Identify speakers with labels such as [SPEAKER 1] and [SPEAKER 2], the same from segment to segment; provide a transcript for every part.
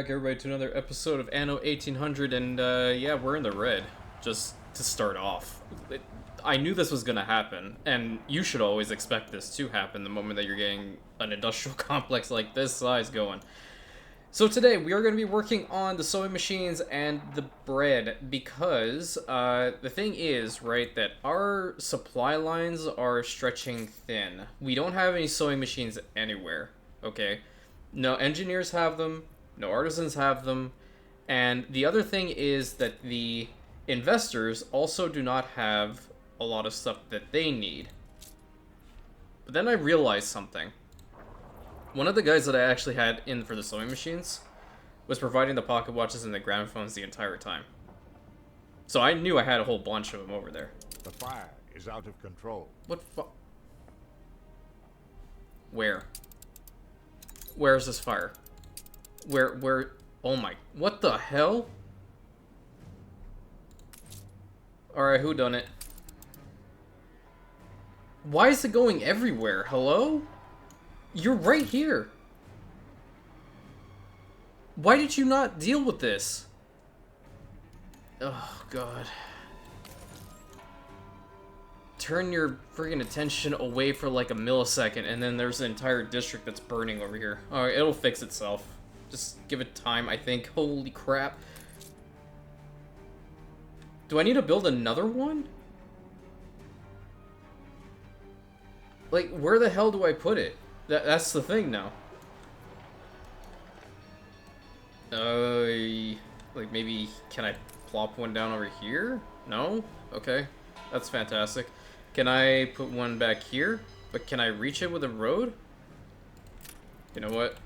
[SPEAKER 1] back, everybody, to another episode of Anno 1800, and yeah, we're in the red, just to start off. I knew this was gonna happen, and you should always expect this to happen the moment that you're getting an industrial complex like this size going. So today, we are going to be working on the sewing machines and the bread, because the thing is, right, that our supply lines are stretching thin. We don't have any sewing machines anywhere, okay? No engineers have them, no artisans have them, and the other thing is that the investors also do not have a lot of stuff that they need. But then I realized something. One of the guys that I actually had in for the sewing machines was providing the pocket watches and the gramophones the entire time. So I knew I had a whole bunch of them over there.
[SPEAKER 2] The fire is out of control.
[SPEAKER 1] What Where? Where's this fire? Where? Oh my, what the hell? Alright, who done it? Why is it going everywhere? Hello? You're right here. Why did you not deal with this? Oh, God. Turn your friggin' attention away for like a millisecond, and then there's an entire district that's burning over here. Alright, it'll fix itself. Just give it time, I think. Holy crap. Do I need to build another one? Like, where the hell do I put it? That's the thing now. Like maybe, can I plop one down over here? No? Okay. That's fantastic. Can I put one back here? But can I reach it with a road? You know what?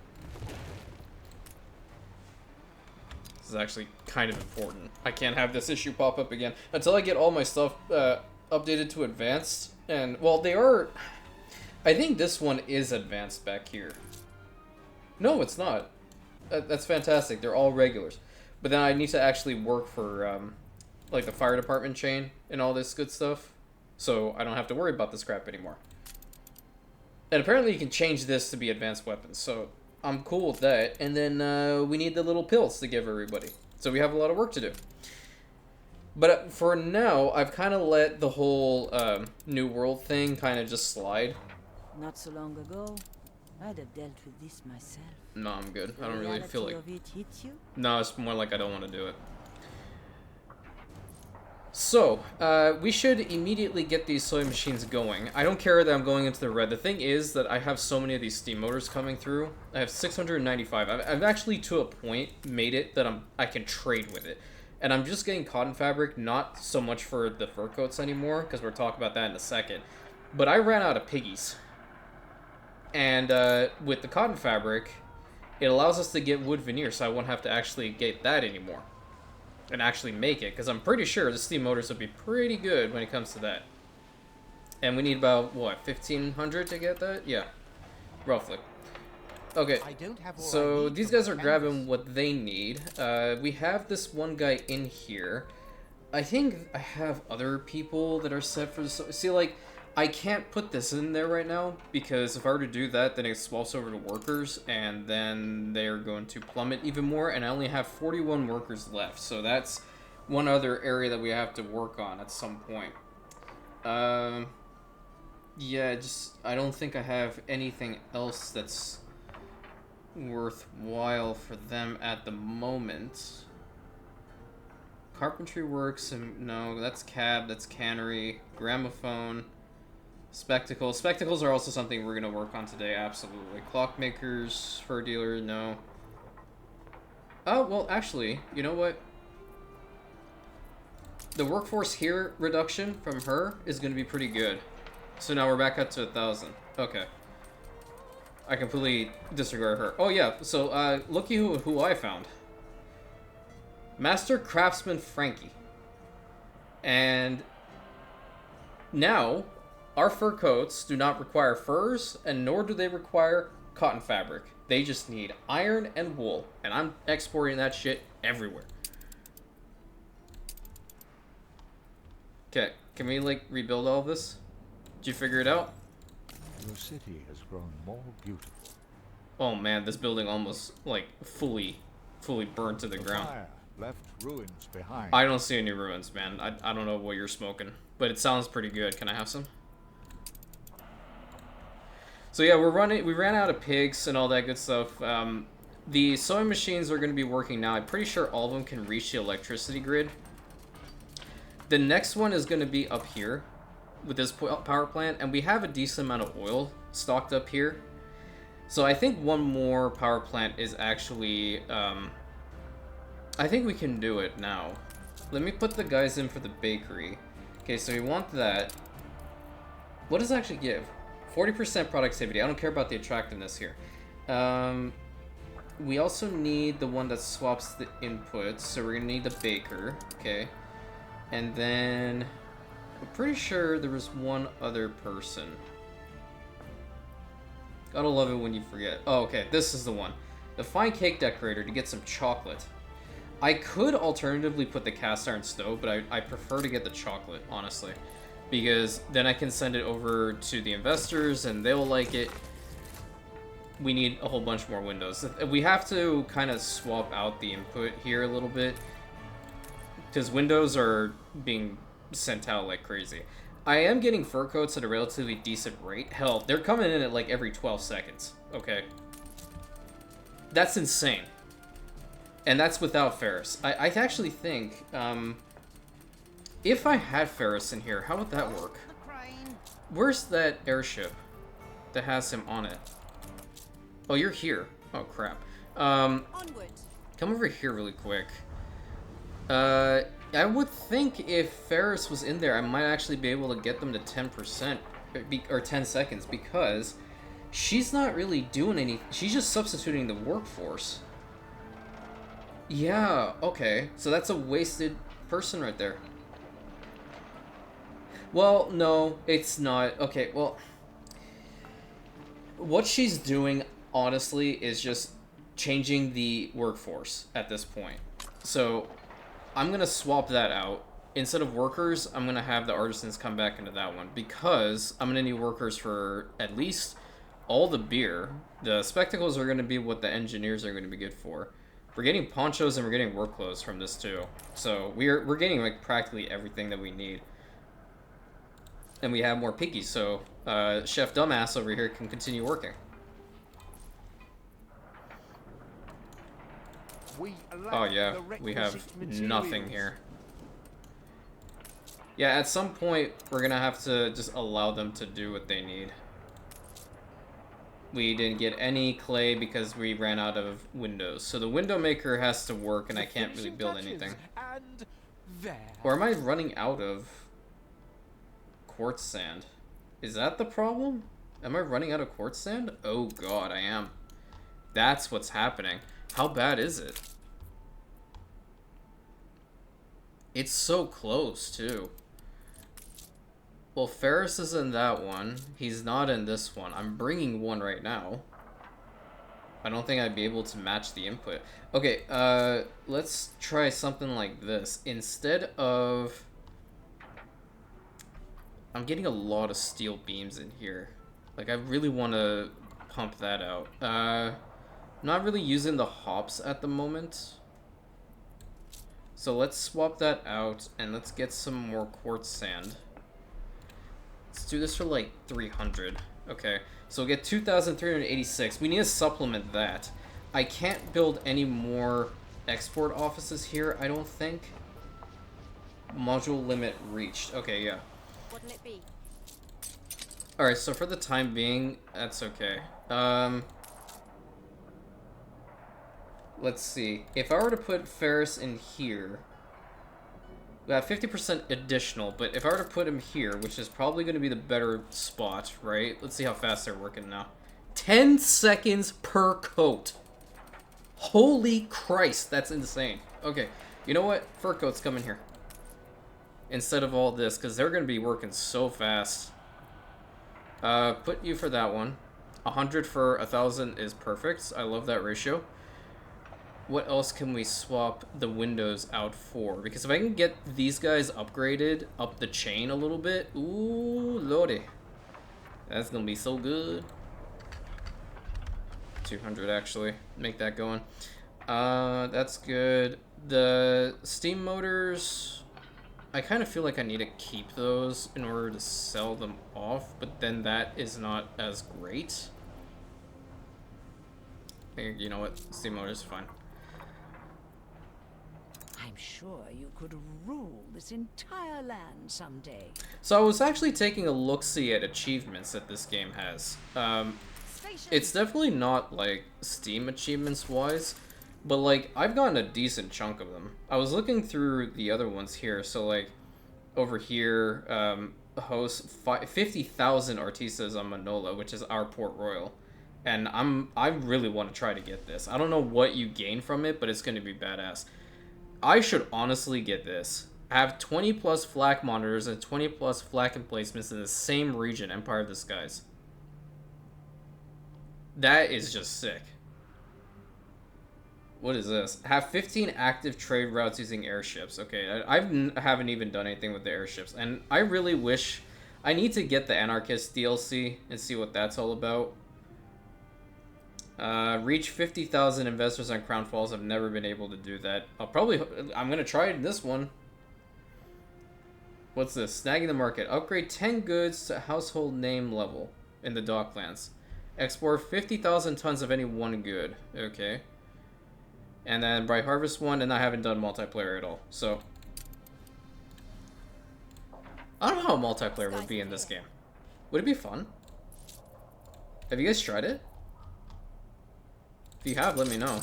[SPEAKER 1] This is actually kind of important. I can't have this issue pop up again until I get all my stuff updated to advanced. And, well, they are... I think this one is advanced back here. No, it's not. That's fantastic. They're all regulars. But then I need to actually work for, like, the fire department chain and all this good stuff. So I don't have to worry about this crap anymore. And apparently you can change this to be advanced weapons. So I'm cool with that. And then we need the little pills to give everybody. So we have a lot of work to do. But for now, I've kind of let the whole New World thing kind of just slide.
[SPEAKER 3] Not so long ago, I'd have dealt with this myself.
[SPEAKER 1] No, I'm good. I don't really feel like...
[SPEAKER 3] Of it hit you?
[SPEAKER 1] No, it's more like I don't want to do it. So, we should immediately get these sewing machines going. I don't care that I'm going into the red. The thing is that I have so many of these steam motors coming through. I have 695. I've actually, to a point, made it that I can trade with it. And I'm just getting cotton fabric, not so much for the fur coats anymore, because we'll talk about that in a second. But I ran out of piggies. And with the cotton fabric, it allows us to get wood veneer, so I won't have to actually get that anymore. And actually make it, because I'm pretty sure the steam motors would be pretty good when it comes to that. And we need about, what, 1,500 to get that? Yeah, roughly. Okay, so these guys are grabbing what they need. We have this one guy in here. I think I have other people that are set for this. See, like... I can't put this in there right now, because if I were to do that, then it swaps over to workers, and then they're going to plummet even more, and I only have 41 workers left, so that's one other area that we have to work on at some point. Yeah, I don't think I have anything else that's worthwhile for them at the moment. Carpentry works, and no, that's cab, that's cannery, gramophone... Spectacles. Spectacles are also something we're going to work on today, absolutely. Clockmakers, fur dealer, no. Oh, well, actually, you know what? The workforce here reduction from her is going to be pretty good. So now we're back up to 1,000. Okay. I completely disregard her. Oh, yeah, so, looky who I found. Master Craftsman Frankie. And now... our fur coats do not require furs, and nor do they require cotton fabric. They just need iron and wool, and I'm exporting that shit everywhere. Okay, can we, like, rebuild all this? Did you figure it out?
[SPEAKER 2] Your city has grown more beautiful.
[SPEAKER 1] Oh man, this building almost, like, fully fully burned to the
[SPEAKER 2] The
[SPEAKER 1] ground.
[SPEAKER 2] fire left ruins behind.
[SPEAKER 1] I don't see any ruins, man. I don't know what you're smoking, but it sounds pretty good. Can I have some? So yeah, we ran out of pigs and all that good stuff. The sewing machines are going to be working now. I'm pretty sure all of them can reach the electricity grid. The next one is going to be up here with this power plant, and we have a decent amount of oil stocked up here. So I think one more power plant is actually, I think we can do it now. Let me put the guys in for the bakery. Okay, so we want that. What does it actually give? 40% productivity. I don't care about the attractiveness here. We also need the one that swaps the inputs, so we're gonna need the baker, okay. And then, I'm pretty sure there was one other person. Gotta love it when you forget. Oh, okay, this is the one. The fine cake decorator to get some chocolate. I could alternatively put the cast iron stove, but I prefer to get the chocolate, honestly. Because then I can send it over to the investors and they'll like it. We need a whole bunch more windows. We have to kind of swap out the input here a little bit, because windows are being sent out like crazy. I am getting fur coats at a relatively decent rate. Hell, they're coming in at like every 12 seconds, okay? That's insane. And that's without Ferris. I actually think, if I had Ferris in here, how would that work? Where's that airship that has him on it? Oh, you're here. Oh, crap. Come over here really quick. I would think if Ferris was in there, I might actually be able to get them to 10%, or 10 seconds, because she's not really doing any... She's just substituting the workforce. Yeah, okay. So that's a wasted person right there. Well, no, it's not. Okay, well... What she's doing, honestly, is just changing the workforce at this point. So, I'm going to swap that out. Instead of workers, I'm going to have the artisans come back into that one, because I'm going to need workers for at least all the beer. The spectacles are going to be what the engineers are going to be good for. We're getting ponchos and we're getting work clothes from this too. So we're getting like practically everything that we need. And we have more piggies, so Chef Dumbass over here can continue working. Oh yeah, we have nothing here. Yeah, at some point, we're gonna have to just allow them to do what they need. We didn't get any clay because we ran out of windows. So the window maker has to work and I can't really build anything. Or am I running out of quartz sand? Is that the problem? Am I running out of quartz sand? Oh god, I am. That's what's happening. How bad is it? It's so close, too. Well, Ferris is in that one. He's not in this one. I'm bringing one right now. I don't think I'd be able to match the input. Okay, let's try something like this. Instead of... I'm getting a lot of steel beams in here. Like, I really want to pump that out. Not really using the hops at the moment. So let's swap that out, and let's get some more quartz sand. Let's do this for like 300. Okay, so we'll get 2,386. We need to supplement that. I can't build any more export offices here, I don't think. Module limit reached. Okay, yeah.
[SPEAKER 4] What'll it be?
[SPEAKER 1] Alright, so for the time being, that's okay. Let's see. If I were to put Ferris in here, we have 50% additional, but if I were to put him here, which is probably going to be the better spot, right? Let's see how fast they're working now. 10 seconds per coat. Holy Christ, that's insane. Okay, you know what? Fur coats, come in here. Instead of all this, because they're going to be working so fast. Put you for that one. 100 for 1,000 is perfect. I love that ratio. What else can we swap the windows out for? Because if I can get these guys upgraded up the chain a little bit, ooh, lordy. That's gonna be so good. 200 actually, make that going. That's good. The steam motors, I kind of feel like I need to keep those in order to sell them off, but then that is not as great. I think, you know what? Steam motors, fine.
[SPEAKER 3] I'm sure you could rule this entire land someday.
[SPEAKER 1] So I was actually taking a look-see at achievements that this game has. It's definitely not, like, Steam achievements-wise, but, like, I've gotten a decent chunk of them. I was looking through the other ones here, so, like, over here, host 50,000 artistas on Manola, which is our Port Royal. And I really want to try to get this. I don't know what you gain from it, but it's going to be badass. I should honestly get this. I have 20 plus flak monitors and 20 plus flak emplacements in the same region, Empire of the Skies. That is just sick. What is this? Have 15 active trade routes using airships. Okay, I haven't even done anything with the airships. And I really wish... I need to get the Anarchist DLC and see what that's all about. Reach 50,000 investors on Crown Falls. I've never been able to do that. I'm gonna try it in this one. What's this? Snagging the market. Upgrade 10 goods to household name level in the Docklands. Export 50,000 tons of any one good. Okay. And then by harvest 1, and I haven't done multiplayer at all. So I don't know how multiplayer would be in this game. Would it be fun? Have you guys tried it? If you have, let me know.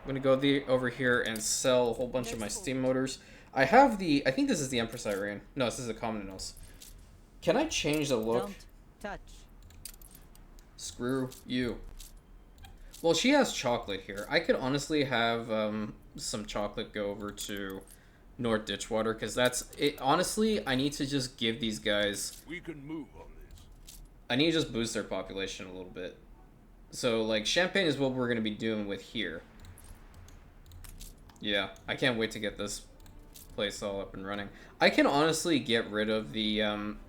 [SPEAKER 1] I'm gonna go over here and sell a whole bunch of my steam motors. I have I think this is the Empress Irene. No, this is the Commonos. Can I change the look?
[SPEAKER 3] Don't touch.
[SPEAKER 1] Screw you. Well, she has chocolate here. I could honestly have some chocolate go over to North Ditchwater, because that's it. Honestly, I need to just give these guys...
[SPEAKER 2] We can move on this.
[SPEAKER 1] I need to just boost their population a little bit. So, like, Champagne is what we're going to be doing with here. Yeah, I can't wait to get this place all up and running. I can honestly get rid of the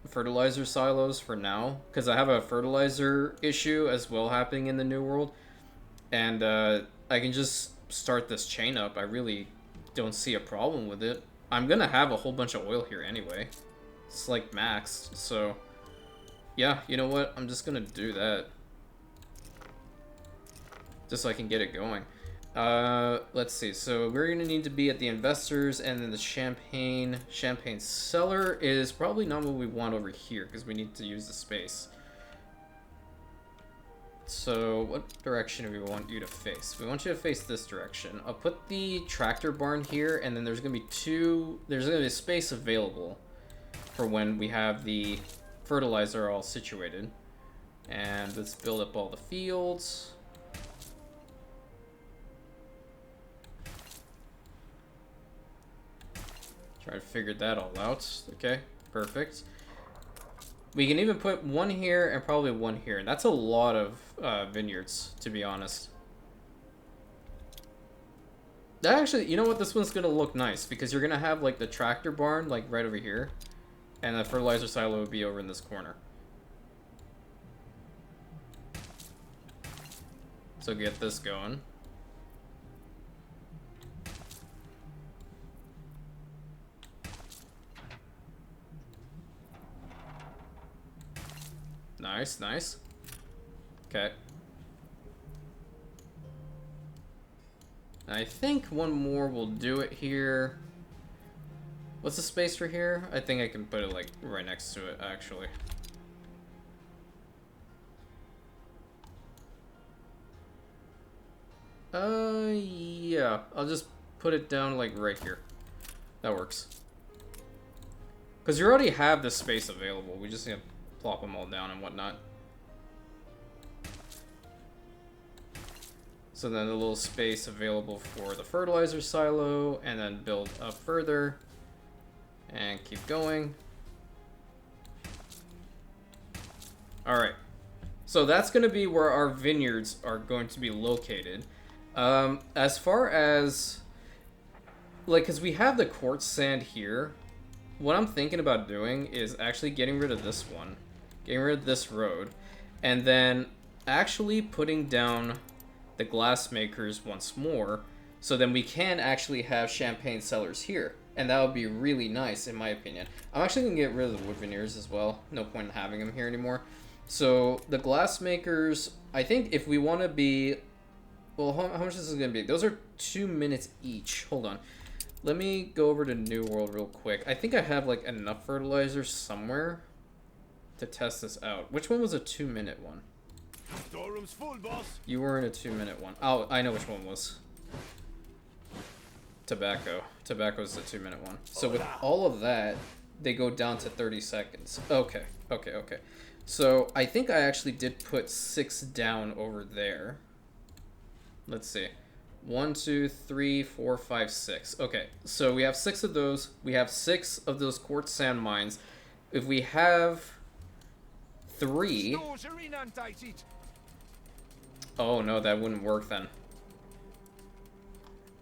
[SPEAKER 1] fertilizer silos for now, because I have a fertilizer issue as well happening in the New World. And I can just start this chain up. I really don't see a problem with it. I'm going to have a whole bunch of oil here anyway. It's like maxed, so... Yeah, you know what? I'm just going to do that. Just so I can get it going. Let's see. So we're going to need to be at the investors, and then the champagne cellar is probably not what we want over here, because we need to use the space. So what direction do we want you to face? We want you to face this direction. I'll put the tractor barn here, and then there's going to be there's going to be a space available for when we have the fertilizer all situated. And let's build up all the fields. Try to figure that all out. Okay, perfect. We can even put one here and probably one here. And that's a lot of vineyards, to be honest. That actually, you know what? This one's going to look nice, because you're going to have, like, the tractor barn, like, right over here. And the fertilizer silo would be over in this corner. So get this going. Nice, nice. Okay. I think one more will do it here. What's the space for here? I think I can put it, like, right next to it, actually. Yeah. I'll just put it down, like, right here. That works. Because you already have this space available. We just need to plop them all down and whatnot. So then a little space available for the fertilizer silo, and then build up further and keep going. Alright, so that's going to be where our vineyards are going to be located. As far as, like, because we have the quartz sand here, what I'm thinking about doing is actually getting rid of this one, getting rid of this road, and then actually putting down the glassmakers once more, so then we can actually have champagne cellars here. And that would be really nice, in my opinion. I'm actually going to get rid of the wood veneers as well. No point in having them here anymore. So, the glassmakers, I think if we want to be... Well, how much is this going to be? Those are 2 minutes each. Hold on. Let me go over to New World real quick. I think I have, like, enough fertilizer somewhere to test this out. Which one was a 2-minute one?
[SPEAKER 2] Storeroom's full, boss.
[SPEAKER 1] You were in a 2-minute one. Oh, I know which one was. Tobacco. Tobacco's the 2-minute one. So with all of that, they go down to 30 seconds. Okay. So I think I actually did put 6 down over there. Let's see. 1, 2, 3, 4, 5, 6. Okay, so we have 6 of those. We have 6 of those quartz sand mines. If we have 3... Oh no, that wouldn't work then.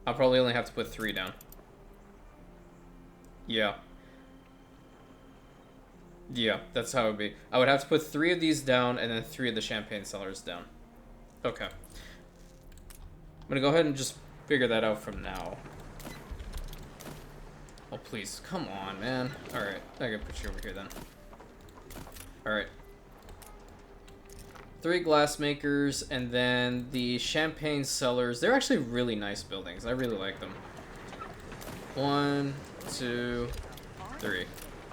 [SPEAKER 1] I'll probably only have to put 3 down. Yeah. Yeah, that's how it would be. I would have to put 3 of these down and then 3 of the champagne cellars down. Okay. I'm gonna go ahead and just figure that out from now. Oh, please. Come on, man. Alright, I gotta put you over here then. Alright. 3 glass makers, and then the champagne cellars. They're actually really nice buildings. I really like them. 1, 2, 3.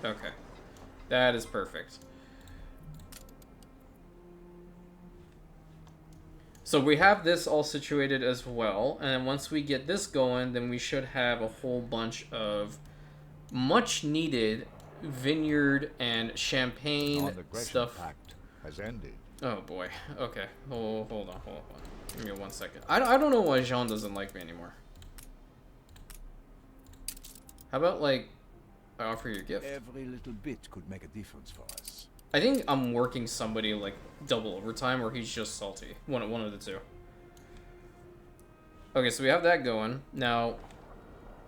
[SPEAKER 1] Okay. That is perfect. So we have this all situated as well, and then once we get this going, then we should have a whole bunch of much needed vineyard and champagne stuff.
[SPEAKER 4] Pact has ended.
[SPEAKER 1] Oh boy. Okay. Oh, hold on. Give me 1 second. I don't know why Jean doesn't like me anymore. How about, like, I offer you a gift?
[SPEAKER 2] Every little bit could make a difference for us.
[SPEAKER 1] I think I'm working somebody, like, double overtime, or he's just salty. One of the two. Okay, so we have that going. Now,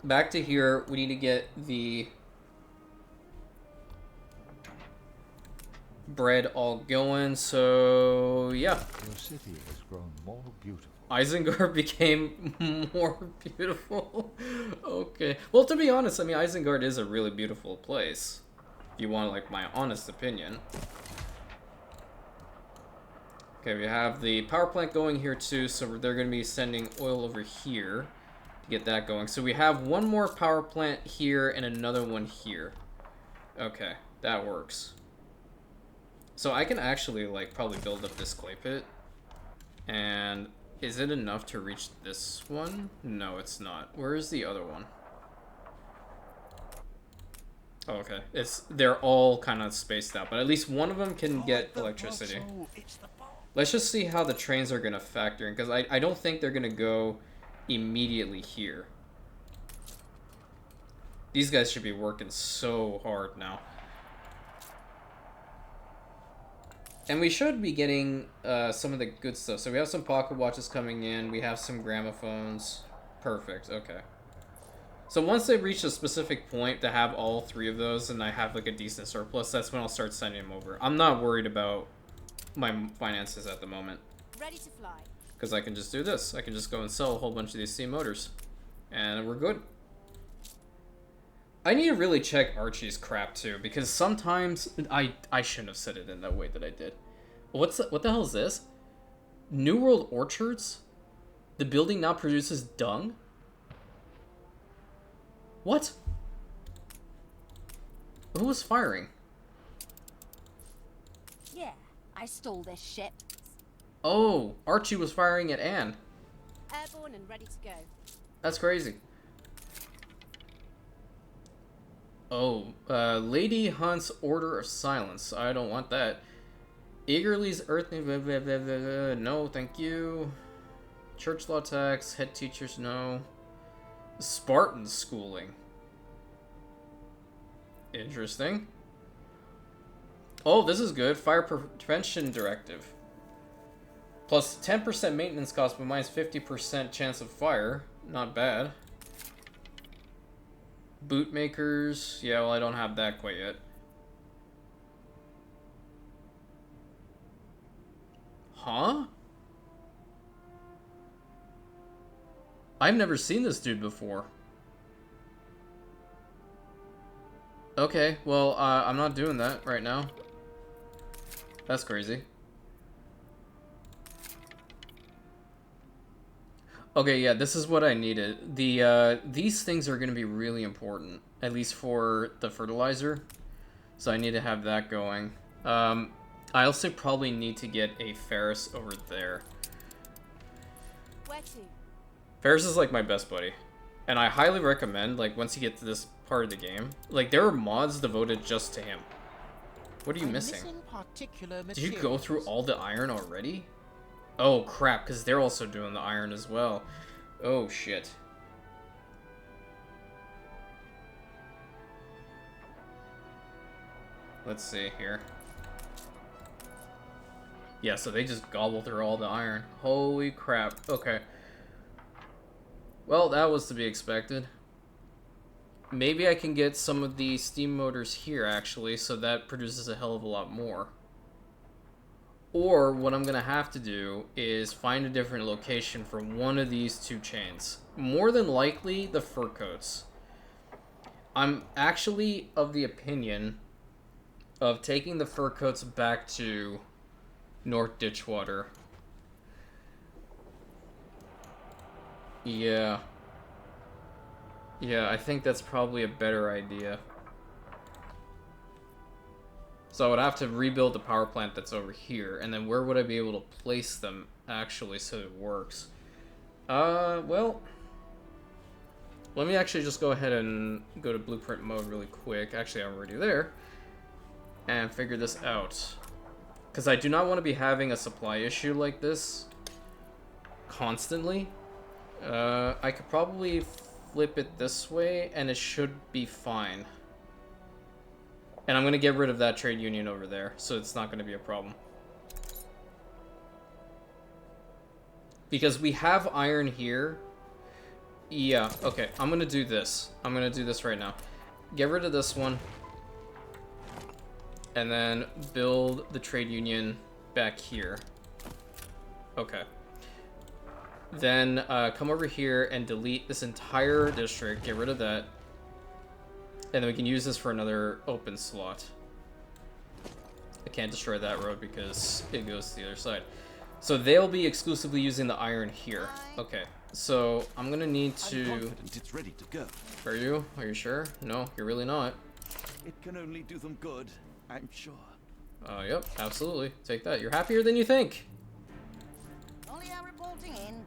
[SPEAKER 1] back to here, we need to get the bread all going, so yeah.
[SPEAKER 4] Your city has grown more beautiful.
[SPEAKER 1] Isengard became more beautiful. Okay. Well, to be honest, I mean, Isengard is a really beautiful place. If you want, like, my honest opinion. Okay, we have the power plant going here too, so they're going to be sending oil over here to get that going. So we have one more power plant here and another one here. Okay, that works. So I can actually, like, probably build up this clay pit. And is it enough to reach this one? No, it's not. Where is the other one? Oh, okay. They're all kind of spaced out, but at least one of them can get electricity. Let's just see how the trains are going to factor in, because I don't think they're going to go immediately here. These guys should be working so hard now. And we should be getting some of the good stuff. So we have some pocket watches coming in. We have some gramophones. Perfect. Okay. So once they reach a specific point to have all 3 of those and I have like a decent surplus, that's when I'll start sending them over. I'm not worried about my finances at the moment.
[SPEAKER 5] Ready to fly.
[SPEAKER 1] Because I can just do this. I can just go and sell a whole bunch of these steam motors. And we're good. I need to really check Archie's crap too, because sometimes I shouldn't have said it in that way that I did. What the hell is this? New World Orchards? The building now produces dung? What? Who was firing?
[SPEAKER 5] Yeah, I stole this ship.
[SPEAKER 1] Oh, Archie was firing at Anne.
[SPEAKER 5] Airborne and ready to go.
[SPEAKER 1] That's crazy. Oh, Lady Hunt's Order of Silence. I don't want that. Eagerly's Earth... No, thank you. Church Law Tax. Head Teachers, no. Spartan Schooling. Interesting. Oh, this is good. Fire Prevention Directive. Plus 10% maintenance cost, but minus 50% chance of fire. Not bad. Bootmakers. Yeah, well, I don't have that quite yet. Huh? I've never seen this dude before. Okay, well, I'm not doing that right now. That's crazy. Okay, yeah, this is what I needed. These things are going to be really important, at least for the fertilizer. So I need to have that going. I also probably need to get a Ferris over there.
[SPEAKER 5] Where to?
[SPEAKER 1] Ferris is like my best buddy. And I highly recommend, like, once you get to this part of the game, like, there are mods devoted just to him. What are you missing? Did you go through all the iron already? Oh, crap, because they're also doing the iron as well. Oh, shit. Let's see here. Yeah, so they just gobble through all the iron. Holy crap. Okay. Well, that was to be expected. Maybe I can get some of the steam motors here, actually, so that produces a hell of a lot more. Or what I'm going to have to do is find a different location for one of these two chains. More than likely, the fur coats. I'm actually of the opinion of taking the fur coats back to North Ditchwater. Yeah. Yeah, I think that's probably a better idea. So I would have to rebuild the power plant that's over here, and then where would I be able to place them, actually, so it works? Well... Let me actually just go ahead and go to blueprint mode really quick. Actually, I'm already there. And figure this out. Because I do not want to be having a supply issue like this constantly. I could probably flip it this way, and it should be fine. And I'm going to get rid of that trade union over there, so it's not going to be a problem. Because we have iron here. Yeah, okay, I'm going to do this. I'm going to do this right now. Get rid of this one. And then build the trade union back here. Okay. Then come over here and delete this entire district. Get rid of that. And then we can use this for another open slot. I can't destroy that road because it goes to the other side. So they'll be exclusively using the iron here. Okay, so I'm gonna need to...
[SPEAKER 2] I'm confident it's ready to go.
[SPEAKER 1] Are you? Are you sure? No, you're really not.
[SPEAKER 2] It can only do them good, I'm sure.
[SPEAKER 1] Yep, absolutely. Take that. You're happier than you think.
[SPEAKER 5] Only I'm reporting in.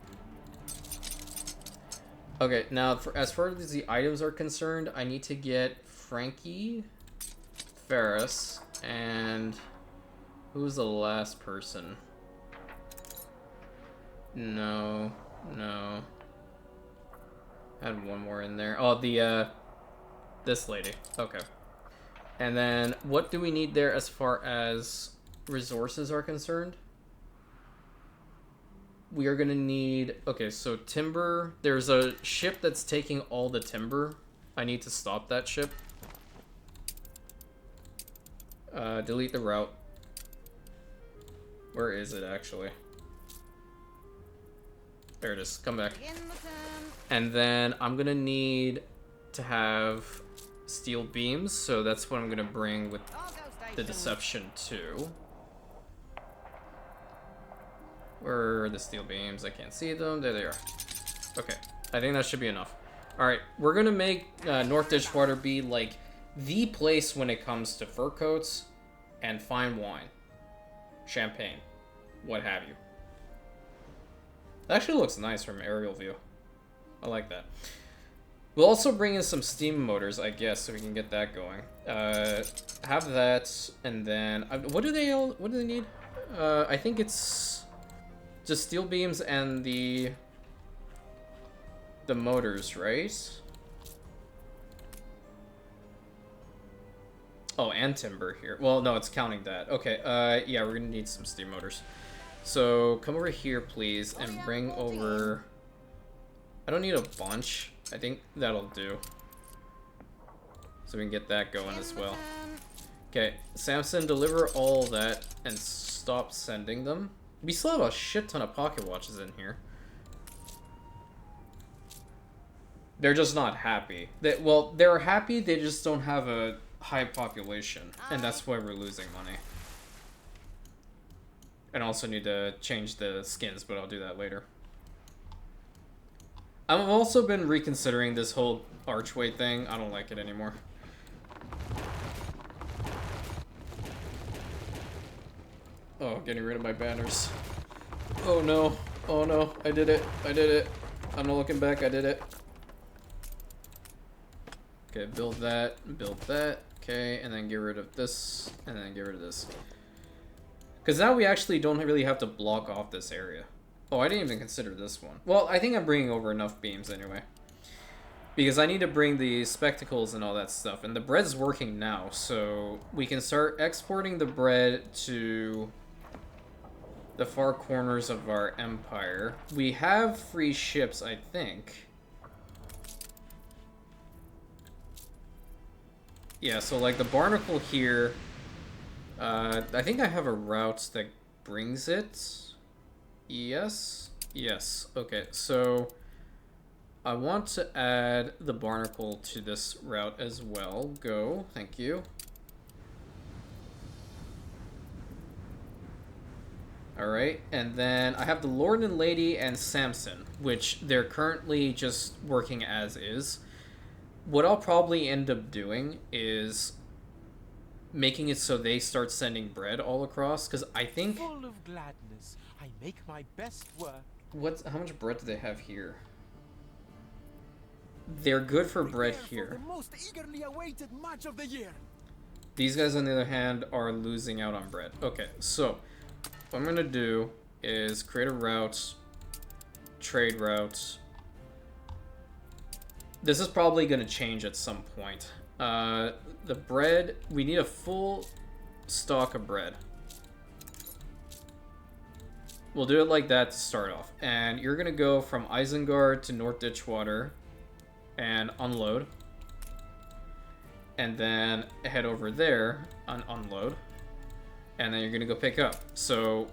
[SPEAKER 1] Okay, now as far as the items are concerned, I need to get Frankie, Ferris, and who's the last person? No. I had one more in there. Oh, this lady. Okay. And then what do we need there as far as resources are concerned? We are gonna need, okay, so timber. There's a ship that's taking all the timber. I need to stop that ship. Delete the route. Where is it actually? There it is, come back. And then I'm gonna need to have steel beams, so that's what I'm gonna bring with the Deception 2. Where are the steel beams? I can't see them. There they are. Okay, I think that should be enough. Alright, we're gonna make North Ditchwater be like the place when it comes to fur coats and fine wine. Champagne. What have you. That actually looks nice from aerial view. I like that. We'll also bring in some steam motors, I guess, so we can get that going. Have that, and then what do they need? I think it's just steel beams and the motors, right? Oh, and timber here. Well, no, it's counting that. Okay, yeah, we're gonna need some steam motors. So come over here, please, and bring over... I don't need a bunch. I think that'll do. So we can get that going as well. Okay, Samson, deliver all that and stop sending them. We still have a shit ton of pocket watches in here. They're just not happy. Well, they're happy, they just don't have a high population. And that's why we're losing money. And also need to change the skins, but I'll do that later. I've also been reconsidering this whole archway thing. I don't like it anymore. Oh, getting rid of my banners. Oh no. Oh no. I did it. I did it. I'm not looking back. I did it. Okay, build that. Build that. Okay, and then get rid of this. And then get rid of this. Because now we actually don't really have to block off this area. Oh, I didn't even consider this one. Well, I think I'm bringing over enough beams anyway. Because I need to bring the spectacles and all that stuff. And the bread's working now, so we can start exporting the bread to the far corners of our empire. We have free ships, I think. Yeah, so like the barnacle here... I think I have a route that brings it. Yes. Yes. Okay, so I want to add the barnacle to this route as well. Go. Thank you. Alright, and then I have the Lord and Lady and Samson, which they're currently just working as is. What I'll probably end up doing is making it so they start sending bread all across, because I think...
[SPEAKER 6] Full of gladness, I make my best work.
[SPEAKER 1] How much bread do they have here? They're good for bread
[SPEAKER 6] Prepare
[SPEAKER 1] here.
[SPEAKER 6] for the most eagerly awaited match of the year.
[SPEAKER 1] These guys, on the other hand, are losing out on bread. Okay, so what I'm gonna do is create a route, trade route. This is probably gonna change at some point. The bread, we need a full stock of bread. We'll do it like that to start off. And you're gonna go from Isengard to North Ditchwater and unload. And then head over there and unload. And then you're gonna go pick up. So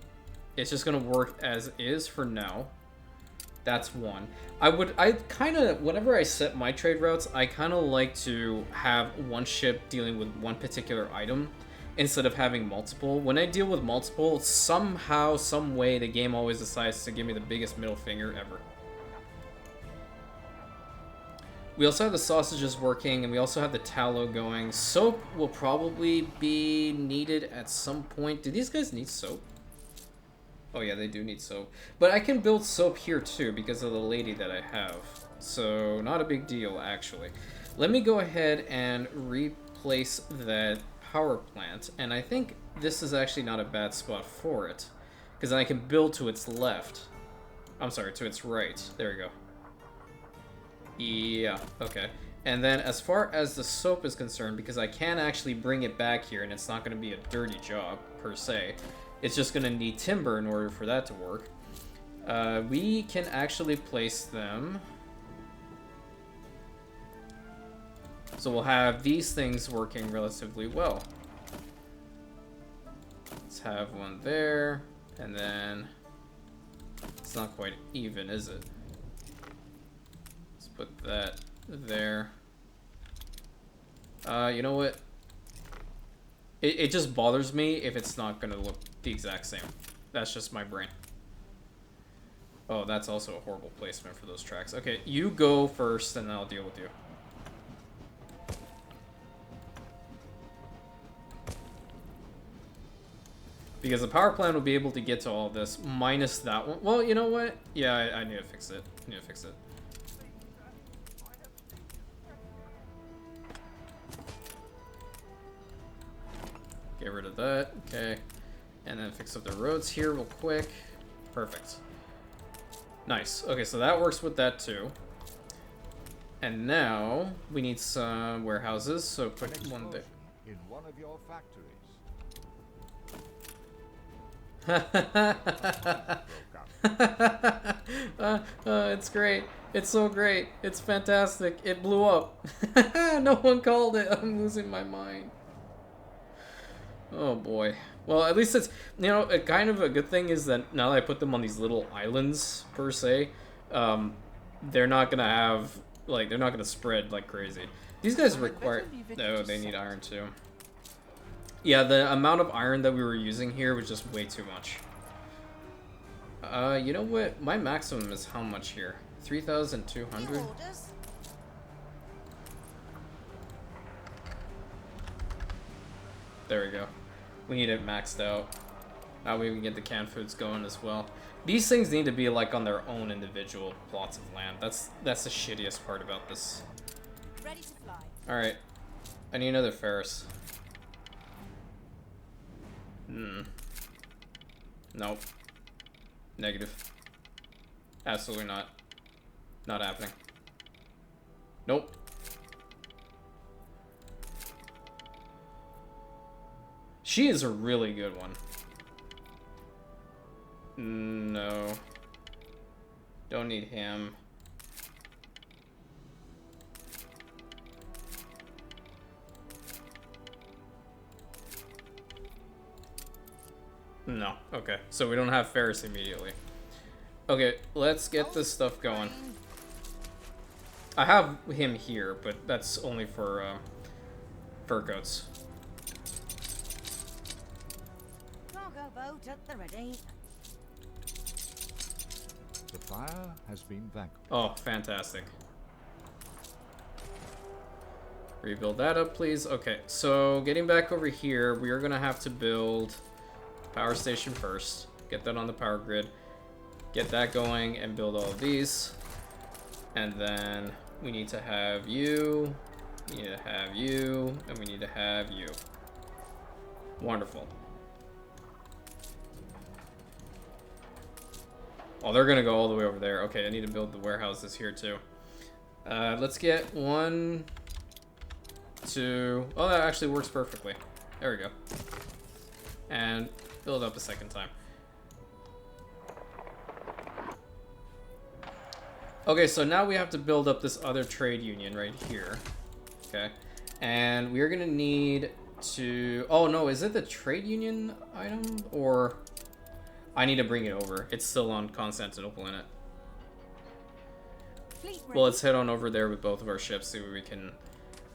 [SPEAKER 1] it's just gonna work as is for now. That's one. I kind of, whenever I set my trade routes, I kind of like to have one ship dealing with one particular item instead of having multiple. When I deal with multiple, somehow, some way, the game always decides to give me the biggest middle finger ever. We also have the sausages working, and we also have the tallow going. Soap will probably be needed at some point. Do these guys need soap? Oh yeah, they do need soap. But I can build soap here too because of the lady that I have. So, not a big deal, actually. Let me go ahead and replace that power plant. And I think this is actually not a bad spot for it. Because I can build to its left. I'm sorry, to its right. There we go. Yeah, okay. And then as far as the soap is concerned, because I can actually bring it back here and it's not going to be a dirty job, per se. It's just going to need timber in order for that to work. We can actually place them. So we'll have these things working relatively well. Let's have one there. And then... It's not quite even, is it? Let's put that there. You know what? It just bothers me if it's not going to look the exact same. That's just my brain. Oh, that's also a horrible placement for those tracks. Okay, you go first and then I'll deal with you. Because the power plant will be able to get to all this, minus that one. Well, you know what? Yeah, I need to fix it. I need to fix it. Get rid of that. Okay. And then fix up the roads here real quick. Perfect. Nice. Okay, so that works with that too. And now we need some warehouses, so put one there.
[SPEAKER 4] In one of your factories.
[SPEAKER 1] It's great. It's so great. It's fantastic. It blew up. No one called it. I'm losing my mind. Oh boy. Well, at least it's, you know, a kind of a good thing is that now that I put them on these little islands, per se, they're not gonna have like, they're not gonna spread like crazy. These guys require... Oh, they need iron too. Yeah, the amount of iron that we were using here was just way too much. You know what? My maximum is how much here? 3,200?
[SPEAKER 5] New orders.
[SPEAKER 1] There we go. We need it maxed out. That way we can get the canned foods going as well. These things need to be like on their own individual plots of land. That's the shittiest part about this.
[SPEAKER 5] Ready to fly.
[SPEAKER 1] Alright. I need another Ferris. Nope. Negative. Absolutely not. Not happening. Nope. She is a really good one. No. Don't need him. No. Okay. So we don't have Ferris immediately. Okay, let's get this stuff going. I have him here, but that's only for fur coats.
[SPEAKER 5] Cargo boat at the ready.
[SPEAKER 4] The fire has been vanquished.
[SPEAKER 1] Oh, fantastic. Rebuild that up, please. Okay, so getting back over here, we are going to have to build power station first. Get that on the power grid. Get that going and build all of these. And then we need to have you. We need to have you. And we need to have you. Wonderful. Oh, they're gonna go all the way over there. Okay, I need to build the warehouses here too. Let's get 1, 2. Oh, that actually works perfectly. There we go. And build up a second time. Okay, so now we have to build up this other trade union right here. Okay. And we are gonna need to... Oh no, is it the trade union item? Or... I need to bring it over. It's still on Constantinople in it.
[SPEAKER 5] Fleet
[SPEAKER 1] Well, let's head on over there with both of our ships, see what we can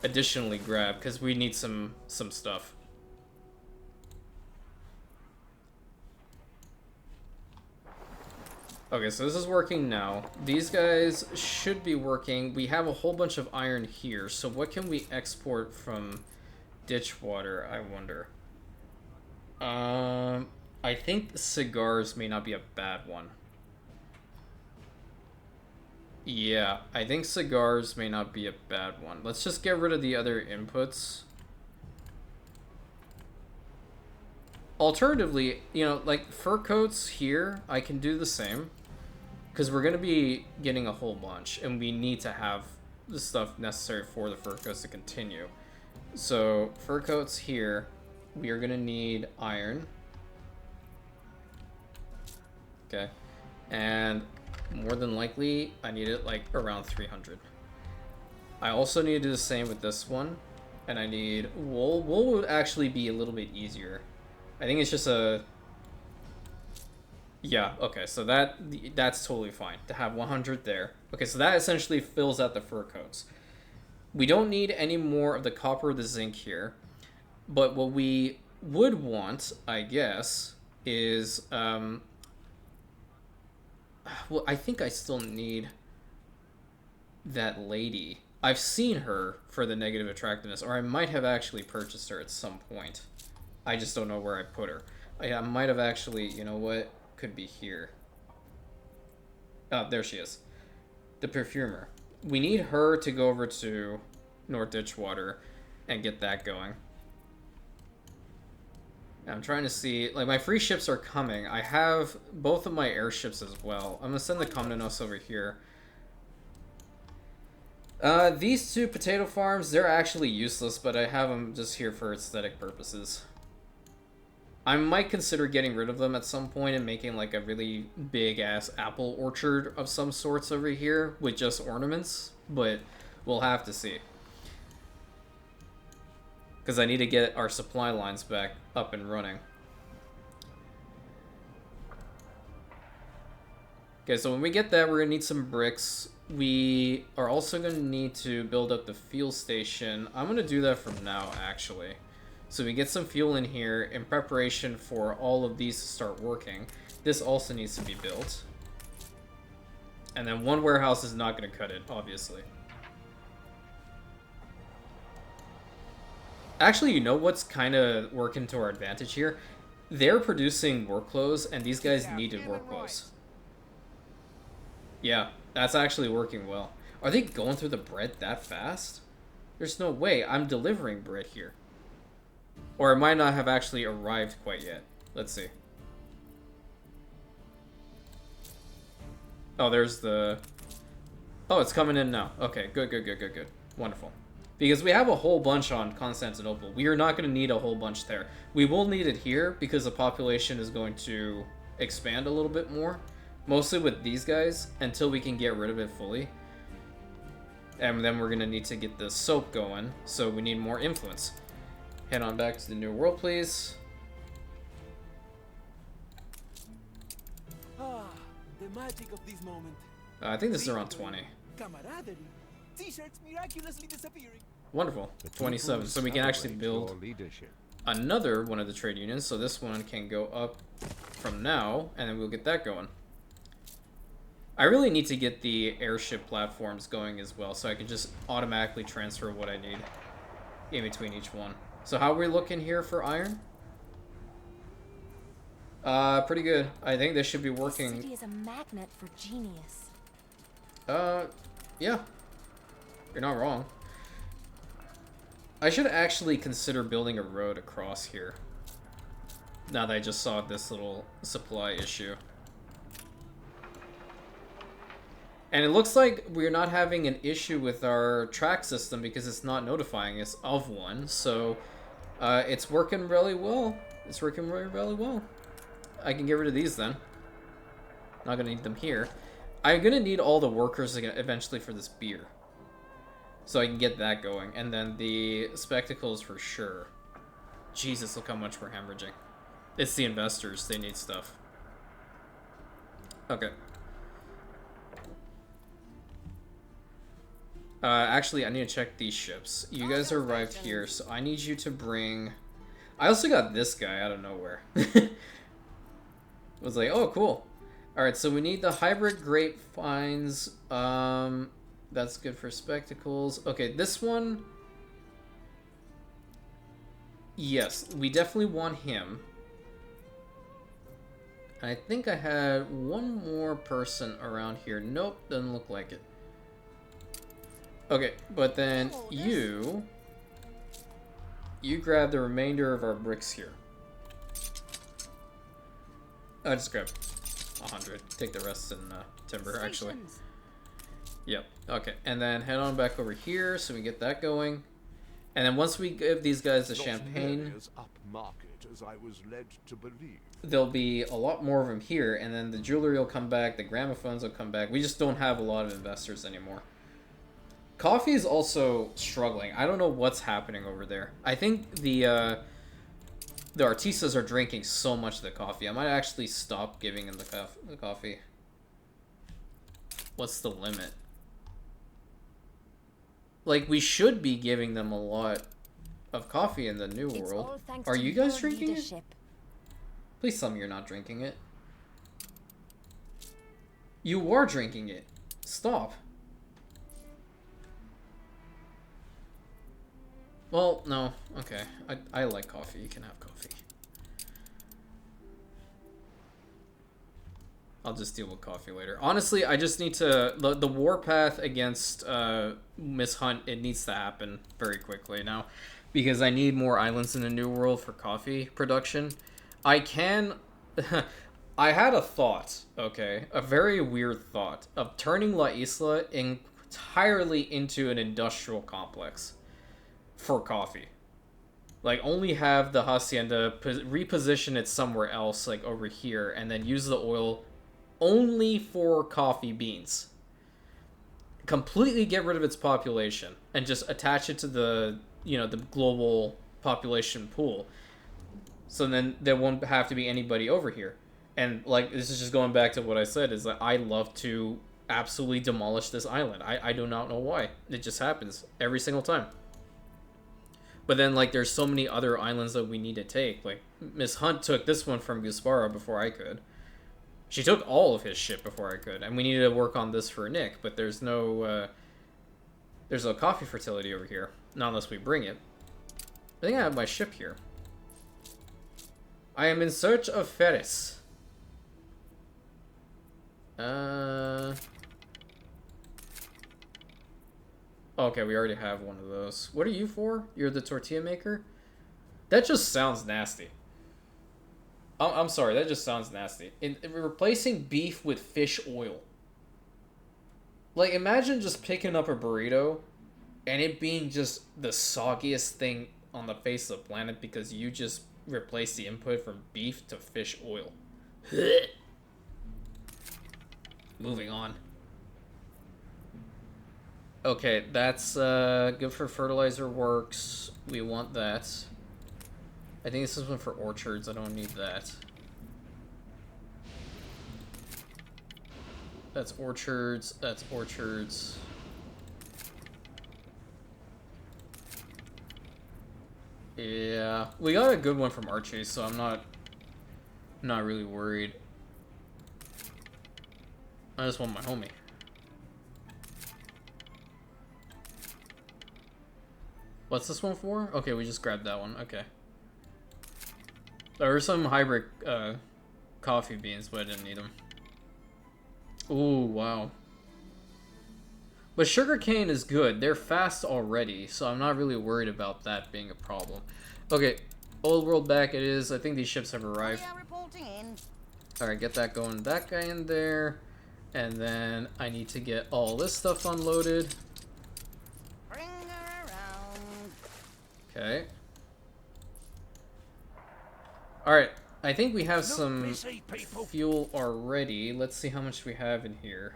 [SPEAKER 1] additionally grab, because we need some stuff. Okay, so this is working now. These guys should be working. We have a whole bunch of iron here, so what can we export from Ditchwater, I wonder? I think cigars may not be a bad one. Yeah, I think cigars may not be a bad one. Let's just get rid of the other inputs. Alternatively, you know, like fur coats here, I can do the same. Because we're going to be getting a whole bunch, and we need to have the stuff necessary for the fur coats to continue. So, fur coats here, we are going to need iron. Okay. And more than likely, I need it like around 300. I also need to do the same with this one. And I need wool. Wool would actually be a little bit easier. I think it's just a... Yeah, okay, so that's totally fine to have 100 there. Okay, so that essentially fills out the fur coats. We don't need any more of the copper or the zinc here. But what we would want, I guess, is... well, I think I still need that lady. I've seen her for the negative attractiveness, or I might have actually purchased her at some point. I just don't know where I put her. I might have actually, you know what? Could be here. Oh, there she is. The perfumer. We need her to go over to North Ditchwater and get that going. I'm trying to see, like, my free ships are coming. I have both of my airships as well. I'm gonna send the Commonos over here. These two potato farms, they're actually useless, but I have them just here for aesthetic purposes. I might consider getting rid of them at some point and making like a really big-ass apple orchard of some sorts over here with just ornaments, but we'll have to see. Because I need to get our supply lines back up and running. Okay, so when we get that, we're gonna need some bricks. We are also gonna need to build up the fuel station. I'm gonna do that from now, actually. So we get some fuel in here in preparation for all of these to start working. This also needs to be built. And then one warehouse is not gonna cut it, obviously. Actually, you know what's kind of working to our advantage here? They're producing work clothes, and these guys needed work clothes. Yeah, that's actually working well. Are they going through the bread that fast? There's no way. I'm delivering bread here. Or it might not have actually arrived quite yet. Let's see. Oh, there's the... Oh, it's coming in now. Okay, good, good, good, good, good. Wonderful. Because we have a whole bunch on Constantinople. We are not going to need a whole bunch there. We will need it here because the population is going to expand a little bit more. Mostly with these guys until we can get rid of it fully. And then we're going to need to get the soap going. So we need more influence. Head on back to the New World, please.
[SPEAKER 6] Ah, the magic of this moment.
[SPEAKER 1] I think this is around 20.
[SPEAKER 6] Camaraderie. T-shirts miraculously disappearing.
[SPEAKER 1] Wonderful. 27. So we can actually build another one of the trade unions. So this one can go up from now, and then we'll get that going. I really need to get the airship platforms going as well, so I can just automatically transfer what I need in between each one. So how are we looking here for iron? Pretty good. I think this should be working.
[SPEAKER 5] The city is a magnet for genius.
[SPEAKER 1] Yeah. You're not wrong. I should actually consider building a road across here. Now that I just saw this little supply issue. And it looks like we're not having an issue with our track system because it's not notifying us of one. So it's working really well. It's working really, really well. I can get rid of these then. Not gonna need them here. I'm gonna need all the workers eventually for this beer. So I can get that going. And then the spectacles for sure. Jesus, look how much we're hemorrhaging. It's the investors. They need stuff. Okay. Actually, I need to check these ships. You guys arrived here, so I need you to bring... I also got this guy out of nowhere. Was like, oh, cool. Alright, so we need the hybrid grapevines. That's good for spectacles. Okay, this one... Yes, we definitely want him. I think I had one more person around here. Nope, doesn't look like it. Okay, but then you grab the remainder of our bricks here. I just grab 100. Take the rest in timber, actually. Yep. Okay, and then head on back over here so we get that going. And then once we give these guys the champagne,
[SPEAKER 7] as upmarket as I was led to believe.
[SPEAKER 1] There'll be a lot more of them here, and then the jewelry will come back, the gramophones will come back. We just don't have a lot of investors anymore. Coffee is also struggling. I don't know what's happening over there. I think the artistas are drinking so much of the coffee. I might actually stop giving them the coffee. What's the limit? Like, we should be giving them a lot of coffee in the New World. Are you guys drinking it? Please tell me you're not drinking it. You are drinking it. Stop. Well, no. Okay. I like coffee. You can have coffee. I'll just deal with coffee later. Honestly, I just need to... The warpath against Miss Hunt, it needs to happen very quickly now. Because I need more islands in the New World for coffee production. I can... I had a thought, okay? A very weird thought of turning La Isla entirely into an industrial complex for coffee. Like, only have the hacienda reposition it somewhere else, like over here, and then use the oil only for coffee beans. Completely get rid of its population and just attach it to the, you know, the global population pool. So then there won't have to be anybody over here. And, like, this is just going back to what I said, is that I love to absolutely demolish this island. I do not know why. It just happens every single time. But then, like, there's so many other islands that we need to take. Like, Miss Hunt took this one from Guspara before I could. She took all of his shit before I could. And we needed to work on this for Nick, but there's no coffee fertility over here. Not unless we bring it. I think I have my ship here. I am in search of Ferris. Okay, we already have one of those. What are you for? You're the tortilla maker? That just sounds nasty. I'm sorry, that just sounds nasty. In replacing beef with fish oil. Like, imagine just picking up a burrito and it being just the soggiest thing on the face of the planet because you just replaced the input from beef to fish oil. Moving on. Okay, that's good for fertilizer works. We want that. I think this is one for orchards. I don't need that. That's orchards. That's orchards. Yeah, we got a good one from Archie, so I'm not really worried. I just want my homie. What's this one for? Okay, we just grabbed that one. Okay. There are some hybrid coffee beans, but I didn't need them. Ooh, wow. But sugarcane is good. They're fast already, so I'm not really worried about that being a problem. Okay, old world back it is. I think these ships have arrived. Alright, get that going. That guy in there. And then I need to get all this stuff unloaded.
[SPEAKER 8] Bring her around.
[SPEAKER 1] Okay. Alright, I think we have some fuel already. Let's see how much we have in here.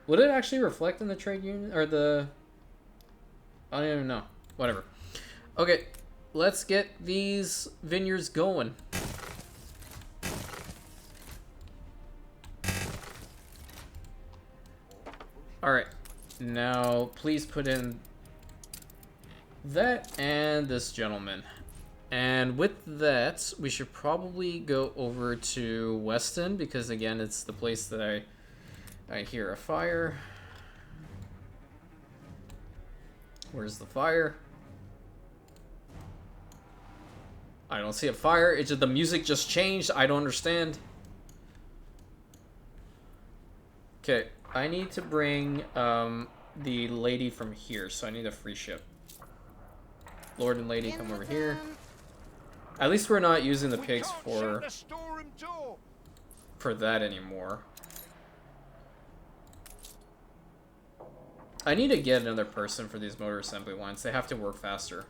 [SPEAKER 1] Would it actually reflect in the trade union? Or the... I don't even know. Whatever. Okay, let's get these vineyards going. Alright, now please put in that and this gentleman. And with that, we should probably go over to Weston, because again, it's the place that I hear a fire. Where's the fire? I don't see a fire. It's just the music just changed. I don't understand. Okay, I need to bring the lady from here, so I need a free ship. Lord and lady, come over here. At least we're not using the pigs for that anymore. I need to get another person for these motor assembly lines. They have to work faster.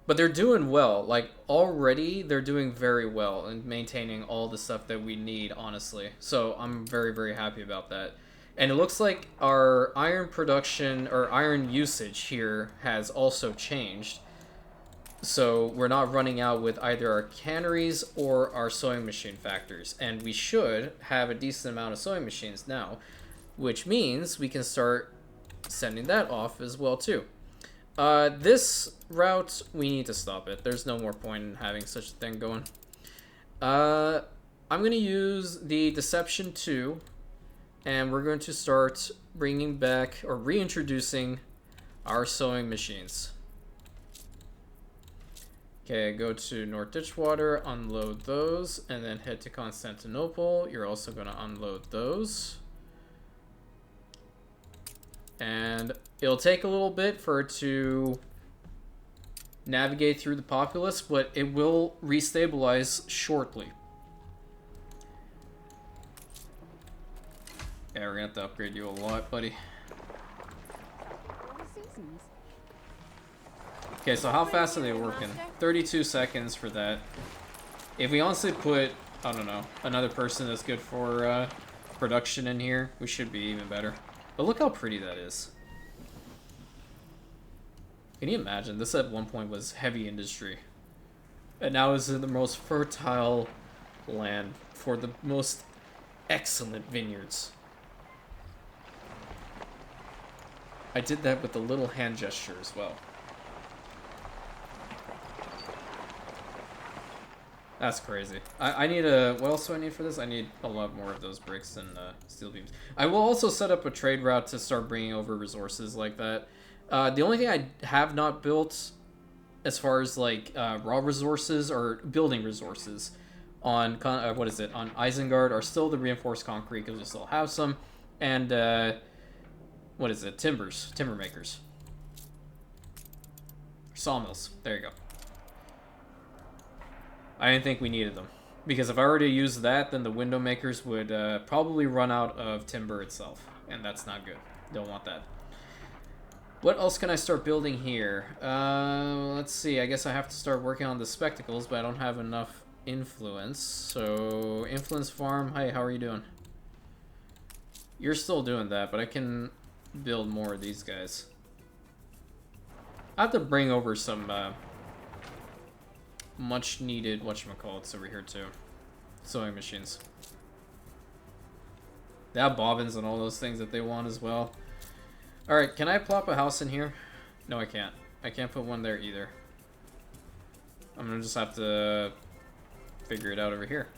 [SPEAKER 1] But they're doing well. Like, already, they're doing very well in maintaining all the stuff that we need, honestly. So, I'm very, very happy about that. And it looks like our iron production, or iron usage here, has also changed. So, we're not running out with either our canneries or our sewing machine factories. And we should have a decent amount of sewing machines now, which means we can start sending that off as well, too. This route, we need to stop it. There's no more point in having such a thing going. I'm going to use the Deception 2, and we're going to start bringing back, or reintroducing, our sewing machines. Okay, go to North Ditchwater, unload those, and then head to Constantinople. You're also going to unload those. And it'll take a little bit for it to navigate through the populace, but it will restabilize shortly. Yeah, we're gonna have to upgrade you a lot, buddy. Okay, so how fast are they working? 32 seconds for that. If we honestly put, I don't know, another person that's good for production in here, we should be even better. But look how pretty that is. Can you imagine? This at one point was heavy industry. And now is the most fertile land for the most excellent vineyards. I did that with a little hand gesture as well. That's crazy. I need a... What else do I need for this? I need a lot more of those bricks and steel beams. I will also set up a trade route to start bringing over resources like that. The only thing I have not built as far as like raw resources or building resources on... what is it? On Isengard are still the reinforced concrete because we still have some. And... what is it? Timber makers. Sawmills. There you go. I didn't think we needed them. Because if I were to use that, then the window makers would probably run out of timber itself. And that's not good. Don't want that. What else can I start building here? Let's see. I guess I have to start working on the spectacles, but I don't have enough influence. So, influence farm. Hi, how are you doing? You're still doing that, but I can build more of these guys. I have to bring over some... much needed whatchamacallits over here too. Sewing machines. They have bobbins and all those things that they want as well. Alright, can I plop a house in here? No, I can't. I can't put one there either. I'm gonna just have to figure it out over here.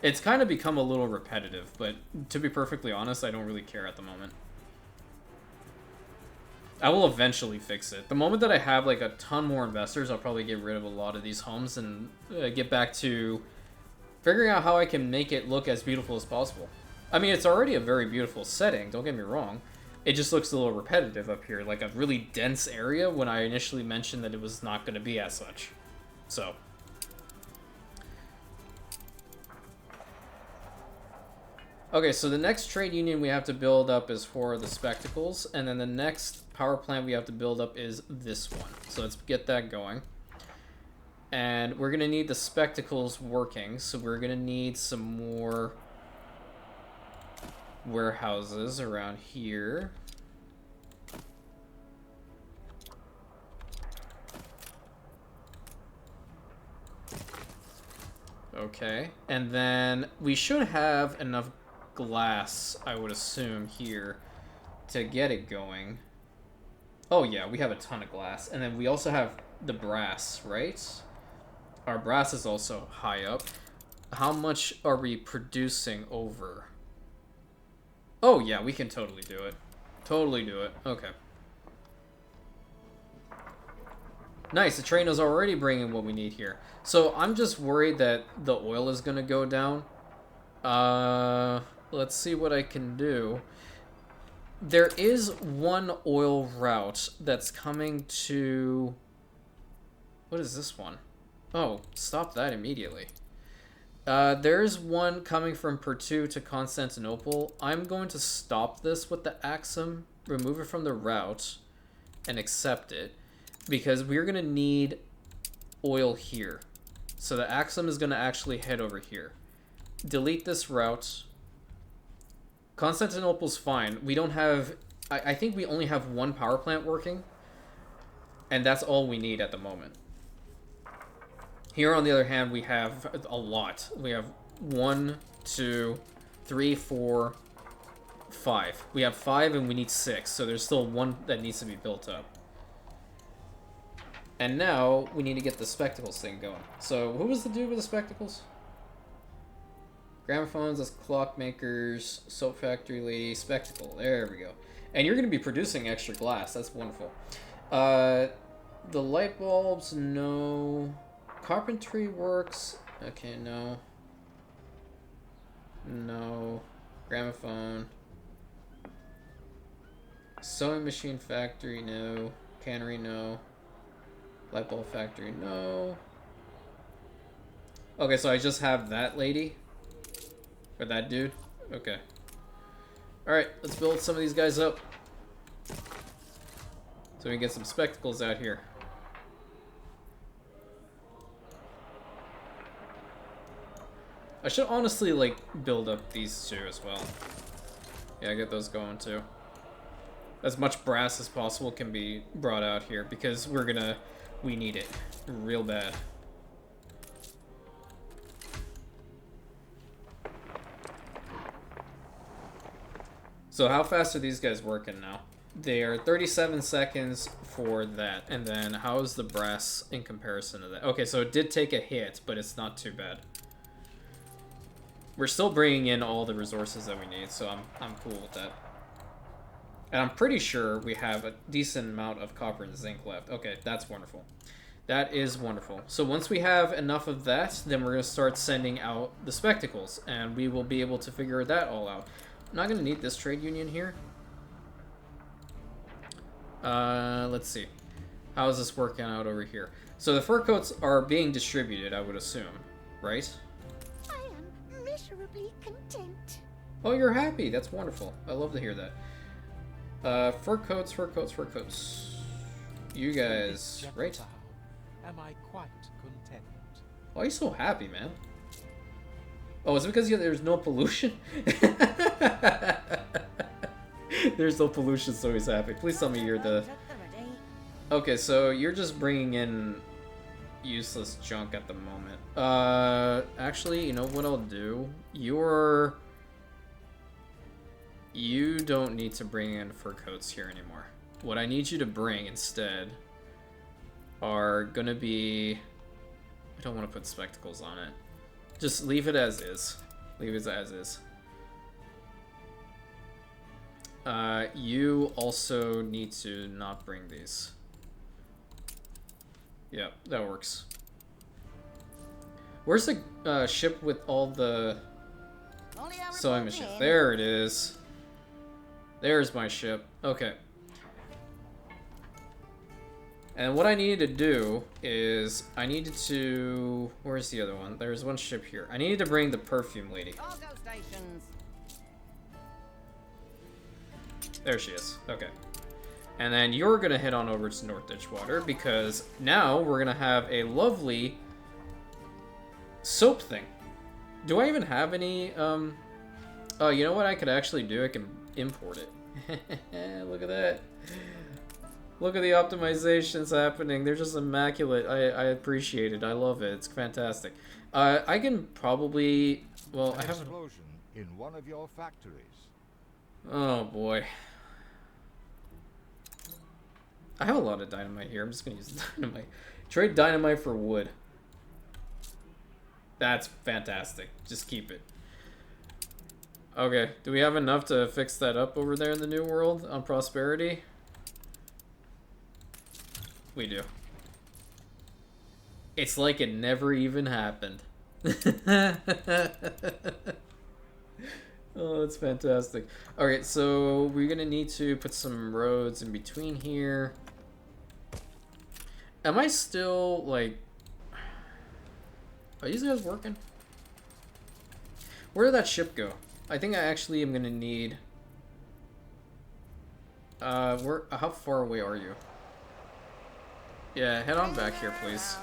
[SPEAKER 1] It's kind of become a little repetitive, but to be perfectly honest, I don't really care at the moment. I will eventually fix it. The moment that I have like a ton more investors, I'll probably get rid of a lot of these homes and get back to figuring out how I can make it look as beautiful as possible. I mean, it's already a very beautiful setting, don't get me wrong. It just looks a little repetitive up here, like a really dense area when I initially mentioned that it was not going to be as such. So... Okay, so the next trade union we have to build up is for the spectacles, and then the next power plant we have to build up is this one. So let's get that going. And we're going to need the spectacles working, so we're going to need some more warehouses around here. Okay, and then we should have enough glass, I would assume, here to get it going. Oh yeah, we have a ton of glass. And then we also have the brass, right? Our brass is also high up. How much are we producing over? Oh yeah, we can totally do it. Totally do it. Okay. Nice, the train is already bringing what we need here. So I'm just worried that the oil is going to go down. Let's see what I can do. There is one oil route that's coming to... What is this one? Oh, stop that immediately. There's one coming from Pertu to Constantinople. I'm going to stop this with the Axum, remove it from the route, and accept it. Because we're going to need oil here. So the Axum is going to actually head over here. Delete this route. Constantinople's fine. We don't have... I think we only have one power plant working. And that's all we need at the moment. Here, on the other hand, we have a lot. We have 1, 2, 3, 4, 5. We have 5 and we need 6. So there's still one that needs to be built up. And now we need to get the spectacles thing going. So who was the dude with the spectacles? Gramophones, that's clockmakers, soap factory lady, spectacle. There we go. And you're going to be producing extra glass. That's wonderful. The light bulbs, no. Carpentry works. Okay, no. No. Gramophone. Sewing machine factory, no. Cannery, no. Light bulb factory, no. Okay, so I just have that lady. Or that dude? Okay. Alright, let's build some of these guys up. So we can get some spectacles out here. I should honestly, like, build up these two as well. Yeah, get those going too. As much brass as possible can be brought out here because we need it real bad. So how fast are these guys working now? They are 37 seconds for that. And then how is the brass in comparison to that? Okay, so it did take a hit, but it's not too bad. We're still bringing in all the resources that we need, so I'm cool with that. And I'm pretty sure we have a decent amount of copper and zinc left. Okay, that's wonderful. That is wonderful. So once we have enough of that, then we're going to start sending out the spectacles, and we will be able to figure that all out. I'm not going to need this trade union here. Let's see. How is this working out over here? So the fur coats are being distributed, I would assume, right?
[SPEAKER 5] I am miserably content.
[SPEAKER 1] Oh, you're happy. That's wonderful. I love to hear that. Fur coats, fur coats, fur coats. You guys, right?
[SPEAKER 6] Gentile, am I quite content?
[SPEAKER 1] Why are you so happy, man? Oh, is it because there's no pollution? There's no pollution, so he's happy. Please tell me you're the... Okay, so you're just bringing in useless junk at the moment. Actually, you know what I'll do? You don't need to bring in fur coats here anymore. What I need you to bring instead are gonna be... I don't want to put spectacles on it. Just leave it as is. Leave it as is. You also need to not bring these. Yeah, that works. Where's the ship with all the sewing machines? There it is. There's my ship. Okay. And what I needed to do is I needed to... Where's the other one? There's one ship here. I needed to bring the perfume lady.
[SPEAKER 8] Cargo stations.
[SPEAKER 1] There she is. Okay. And then you're going to head on over to North Ditchwater because now we're going to have a lovely soap thing. Do I even have any... Oh, you know what I could actually do? I can import it. Look at that. Look at the optimizations happening. They're just immaculate. I appreciate it. I love it. It's fantastic. I can probably... Well, I have...
[SPEAKER 4] Explosion in one of your factories.
[SPEAKER 1] Oh, boy. I have a lot of dynamite here. I'm just going to use dynamite. Trade dynamite for wood. That's fantastic. Just keep it. Okay. Do we have enough to fix that up over there in the New World on Prosperity? We do. It's like it never even happened. Oh, that's fantastic. Alright, so we're gonna need to put some roads in between here. Am I still, like... Are these guys working? Where did that ship go? I think I actually am gonna need... how far away are you? Yeah, head on back here, please.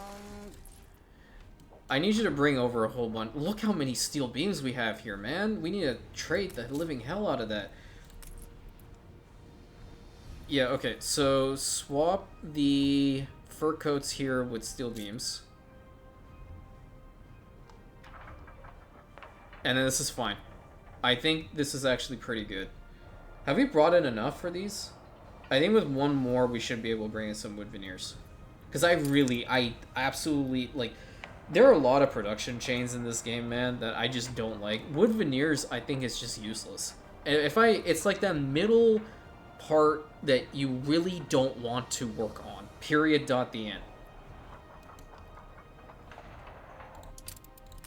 [SPEAKER 1] I need you to bring over a whole bunch. Look how many steel beams we have here, man. We need to trade the living hell out of that. Yeah, okay. So swap the fur coats here with steel beams. And then this is fine. I think this is actually pretty good. Have we brought in enough for these? I think with one more, we should be able to bring in some wood veneers. Because I absolutely, like... There are a lot of production chains in this game, man, that I just don't like. Wood veneers, I think, is just useless. It's like that middle part that you really don't want to work on. Period. Dot. The end.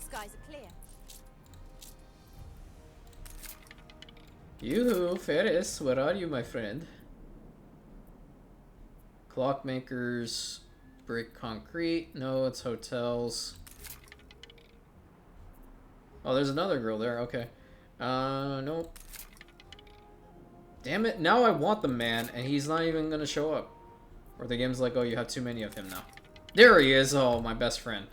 [SPEAKER 5] Skies are clear.
[SPEAKER 1] Yoo-hoo, Ferris, where are you, my friend? Clockmakers... Brick concrete. No, it's hotels. Oh, there's another girl there. Okay. Nope. Damn it. Now I want the man, and he's not even gonna show up. Or the game's like, oh, you have too many of him now. There he is. Oh, my best friend.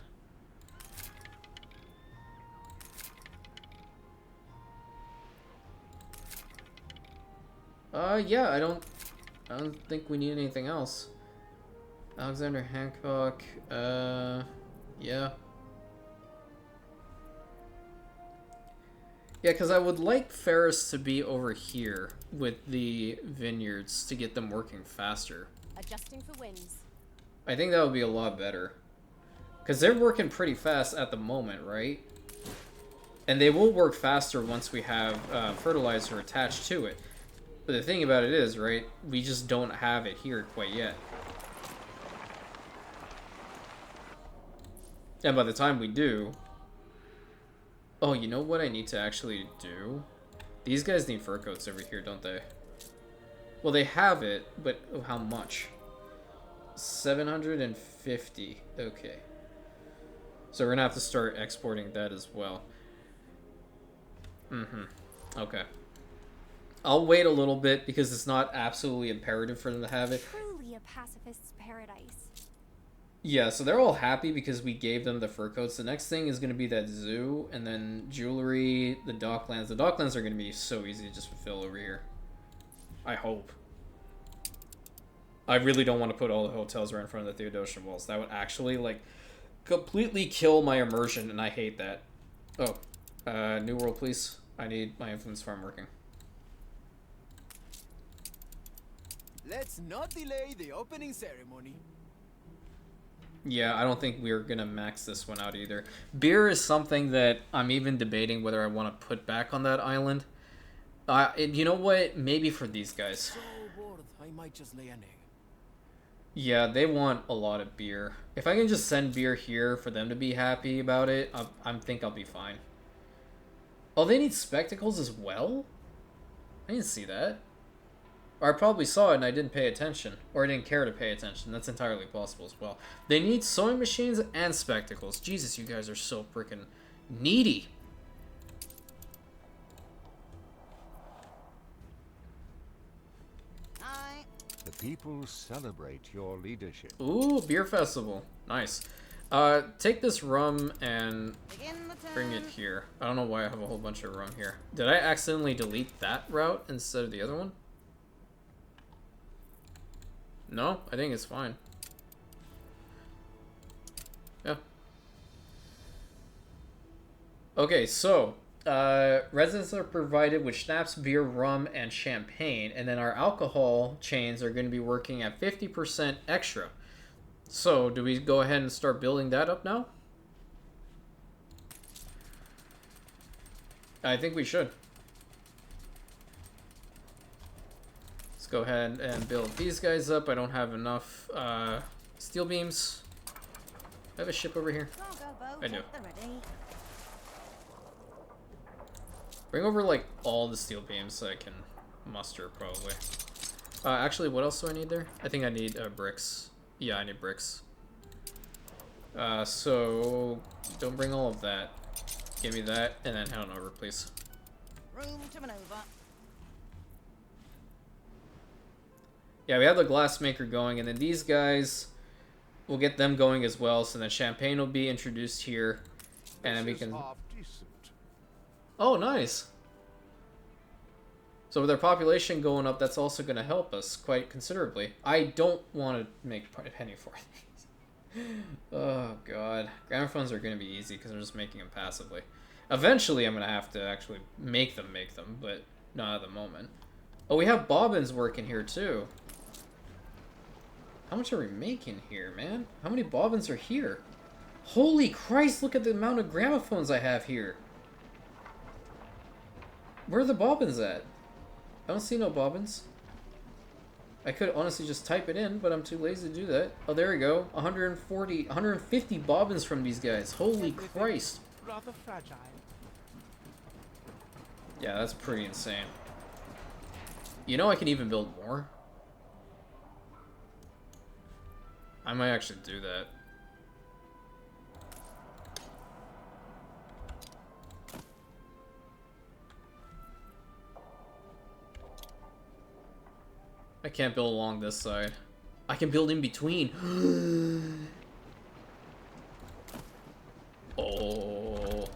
[SPEAKER 1] Yeah, I don't think we need anything else. Alexander Hancock, yeah. Yeah, because I would like Ferris to be over here with the vineyards to get them working faster.
[SPEAKER 9] Adjusting for winds.
[SPEAKER 1] I think that would be a lot better. Because they're working pretty fast at the moment, right? And they will work faster once we have fertilizer attached to it. But the thing about it is, right, we just don't have it here quite yet. And by the time we do... Oh, you know what I need to actually do? These guys need fur coats over here, don't they? Well, they have it, but how much? 750. Okay. So we're gonna have to start exporting that as well. Okay. I'll wait a little bit because it's not absolutely imperative for them to have it.
[SPEAKER 9] Truly a pacifist's paradise.
[SPEAKER 1] Yeah, so they're all happy because we gave them the fur coats. The next thing is going to be that zoo, and then jewelry, the docklands. The docklands are going to be so easy to just fulfill over here. I hope. I really don't want to put all the hotels right in front of the Theodosian walls. That would actually, like, completely kill my immersion, and I hate that. Oh, New World, please. I need my influence farm working.
[SPEAKER 6] Let's not delay the opening ceremony.
[SPEAKER 1] Yeah, I don't think we're going to max this one out either. Beer is something that I'm even debating whether I want to put back on that island. You know what? Maybe for these guys.
[SPEAKER 6] So bored, I might just lay an egg.
[SPEAKER 1] Yeah, they want a lot of beer. If I can just send beer here for them to be happy about it, I think I'll be fine. Oh, they need spectacles as well? I didn't see that. Or I probably saw it and I didn't pay attention. Or I didn't care to pay attention. That's entirely possible as well. They need sewing machines and spectacles. Jesus, you guys are so freaking needy.
[SPEAKER 8] Aye.
[SPEAKER 4] The people celebrate your leadership.
[SPEAKER 1] Ooh, beer festival. Nice. Take this rum and
[SPEAKER 8] Begin the turn.
[SPEAKER 1] bring it here. I don't know why I have a whole bunch of rum here. Did I accidentally delete that route instead of the other one? No, I think it's fine. Yeah. Okay, so residents are provided with schnapps, beer, rum, and champagne, and then our alcohol chains are going to be working at 50% extra. So, do we go ahead and start building that up now? I think we should. Let's go ahead and build these guys up. I don't have enough steel beams. I have a ship over here.
[SPEAKER 8] Cargo boat
[SPEAKER 1] I do.
[SPEAKER 8] at the ready.
[SPEAKER 1] Bring over, like, all the steel beams so I can muster, probably. Actually, what else do I need there? I think I need bricks. Yeah, I need bricks. So, don't bring all of that. Give me that, and then head on over, please.
[SPEAKER 8] Room to maneuver.
[SPEAKER 1] Yeah, we have the glass maker going, and then these guys, we'll get them going as well. So then champagne will be introduced here, and then we
[SPEAKER 7] This
[SPEAKER 1] can...
[SPEAKER 7] is half decent.
[SPEAKER 1] Oh, nice. So with our population going up, that's also going to help us quite considerably. I don't want to make a penny for these. Oh, God. Gramophones are going to be easy because I'm just making them passively. Eventually, I'm going to have to actually make them, but not at the moment. Oh, we have bobbins working here, too. How much are we making here, man? How many bobbins are here? Holy Christ, look at the amount of gramophones I have here. Where are the bobbins at? I don't see no bobbins. I could honestly just type it in, but I'm too lazy to do that. Oh, there we go. 150 bobbins from these guys. Holy Christ.
[SPEAKER 6] Rather fragile.
[SPEAKER 1] Yeah, that's pretty insane. You know I can even build more? I might actually do that. I can't build along this side. I can build in between. Oh.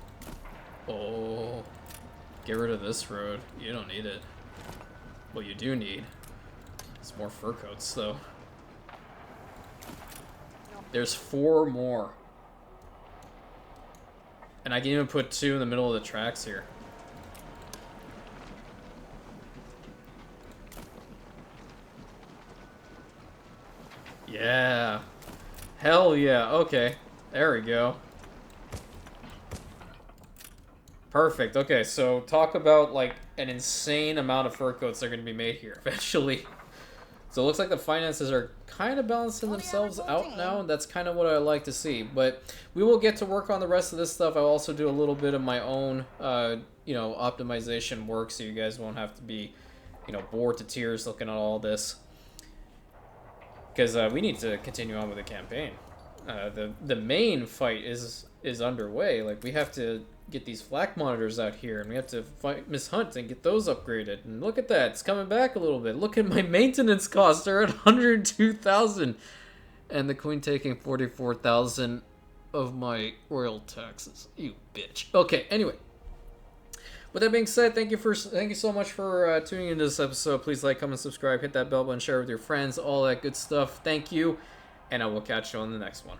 [SPEAKER 1] Get rid of this road. You don't need it. What you do need is more fur coats, though. There's 4 more. And I can even put 2 in the middle of the tracks here. Yeah. Hell yeah. Okay. There we go. Perfect. Okay, so talk about, like, an insane amount of fur coats that are going to be made here eventually. So it looks like the finances are kind of balancing themselves out now, and that's kind of what I like to see. But we will get to work on the rest of this stuff. I'll also do a little bit of my own, you know, optimization work, so you guys won't have to be, you know, bored to tears looking at all this. Because we need to continue on with the campaign. The main fight is underway. Like, we have to get these flak monitors out here, and we have to fight Miss Hunt and get those upgraded. And look at that, it's coming back a little bit. Look at my maintenance costs, they're at 102,000, and the Queen taking 44,000 of my royal taxes. You bitch. Okay, anyway. With that being said, thank you so much for tuning into this episode. Please like, comment, subscribe, hit that bell button, share with your friends, all that good stuff. Thank you, and I will catch you on the next one.